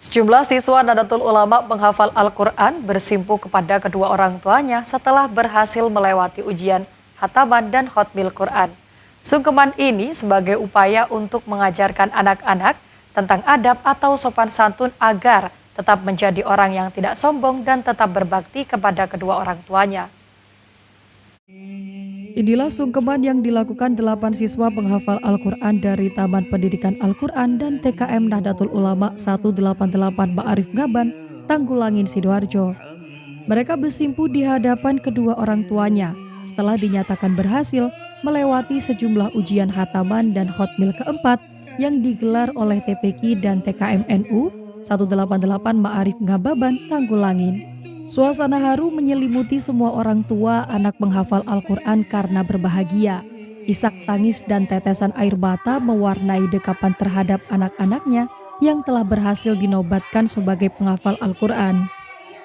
Sejumlah siswa Nahdlatul Ulama penghafal Al-Quran bersimpu kepada kedua orang tuanya setelah berhasil melewati ujian Khataman dan Khatmil Quran. Sungkeman ini sebagai upaya untuk mengajarkan anak-anak tentang adab atau sopan santun agar tetap menjadi orang yang tidak sombong dan tetap berbakti kepada kedua orang tuanya. Inilah sungkeman yang dilakukan 8 siswa penghafal Al-Quran dari Taman Pendidikan Al-Quran dan TKM Nahdlatul Ulama 188 Ma'arif Ngaban, Tanggulangin, Sidoarjo. Mereka bersimpu di hadapan kedua orang tuanya setelah dinyatakan berhasil melewati sejumlah ujian khataman dan khotmil keempat yang digelar oleh TPQ dan TKM NU 188 Ma'arif Ngababan, Tanggulangin. Suasana haru menyelimuti semua orang tua anak menghafal Al-Quran karena berbahagia. Isak tangis dan tetesan air mata mewarnai dekapan terhadap anak-anaknya yang telah berhasil dinobatkan sebagai penghafal Al-Quran.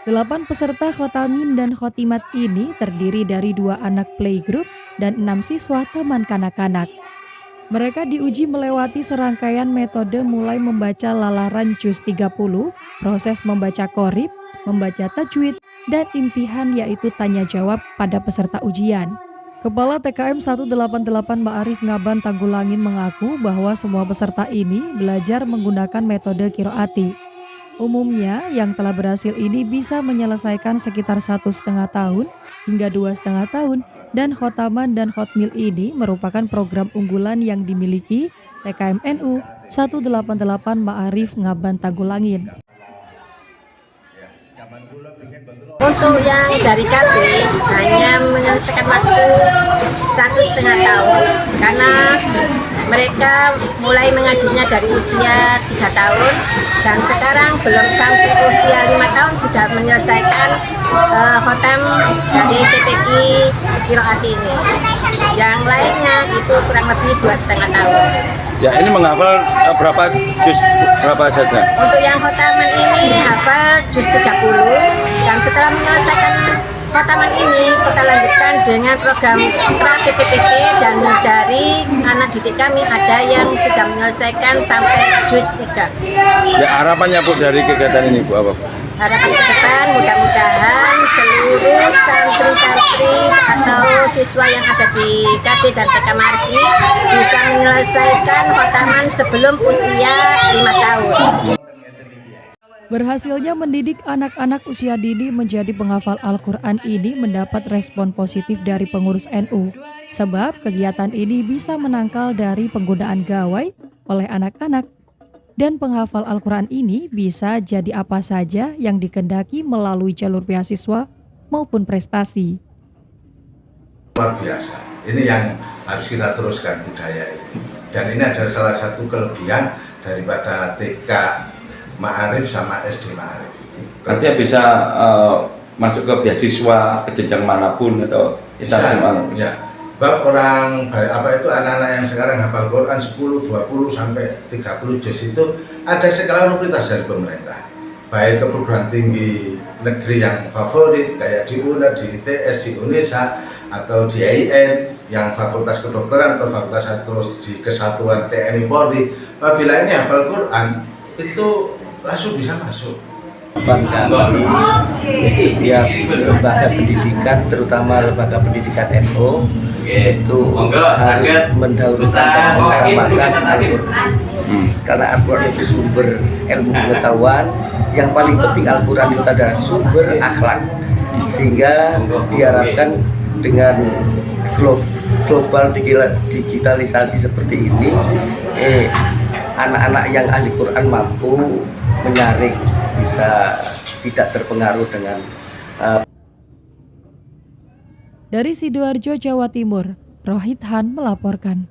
8 peserta khotamin dan khotimat ini terdiri dari 2 anak playgroup dan 6 siswa taman kanak-kanak. Mereka diuji melewati serangkaian metode mulai membaca lalaran juz 30, proses membaca qorib, membaca tajwid, dan imtihan yaitu tanya jawab pada peserta ujian. Kepala TKM 188 Ma'arif Ngaban Tanggulangin mengaku bahwa semua peserta ini belajar menggunakan metode qiraati. Umumnya yang telah berhasil ini bisa menyelesaikan sekitar 1,5 tahun hingga 2,5 tahun dan khotaman dan khotmil ini merupakan program unggulan yang dimiliki TKM NU 188 Ma'arif Ngaban Tanggulangin. Untuk yang dari KB hanya menyelesaikan waktu 1,5 tahun karena mereka mulai mengajinya dari usia 3 tahun dan sekarang belum sampai usia 5 tahun sudah menyelesaikan khotam dari TPQ qiraati ini. Yang lainnya itu kurang lebih 2,5 tahun. Ya, ini menghafal berapa juz berapa saja? Untuk yang khotaman ini hafal juz 30 dan setelah menyelesaikan khotaman ini kita lanjutkan dengan program pra-PPPT dan dari anak didik kami ada yang sudah menyelesaikan sampai juz 3. Ya, harapannya Bu dari kegiatan ini Bu apa? Harapan ke depan mudah-mudahan seluruh santri-santri atau siswa yang ada di KB dan TK Ma'arif ini bisa menyelesaikan khotaman sebelum usia 5 tahun. Berhasilnya mendidik anak-anak usia dini menjadi penghafal Al-Quran ini mendapat respon positif dari pengurus NU. Sebab kegiatan ini bisa menangkal dari penggunaan gawai oleh anak-anak. Dan penghafal Al-Quran ini bisa jadi apa saja yang dikehendaki melalui jalur beasiswa maupun prestasi. Luar biasa, ini yang harus kita teruskan budaya ini. Dan ini adalah salah satu kelebihan daripada TK Ma'arif sama SD Ma'arif. Artinya bisa masuk ke beasiswa ke jenjang manapun atau instansi manapun. Ya. Bab orang anak-anak yang sekarang hafal Quran 10, 20 sampai 30 juz itu ada skala prioritas dari pemerintah. Baik ke perguruan tinggi negeri yang favorit kayak di UNER, di ITS, di UNESA atau di AIN yang fakultas kedokteran atau fakultas terus di kesatuan TNI Polri. Apabila ini hafal Quran itu langsung bisa masuk. Bangga di setiap lembaga pendidikan, terutama lembaga pendidikan NU, itu harus mendahulukan dan mengutamakan Al-Quran. Karena Al-Quran itu sumber ilmu pengetahuan, yang paling penting Al-Quran itu adalah sumber akhlak. Sehingga diharapkan dengan global digitalisasi seperti ini, anak-anak yang ahli Quran mampu menyaring, bisa tidak terpengaruh dengan Dari Sidoarjo, Jawa Timur, Rohit Han melaporkan.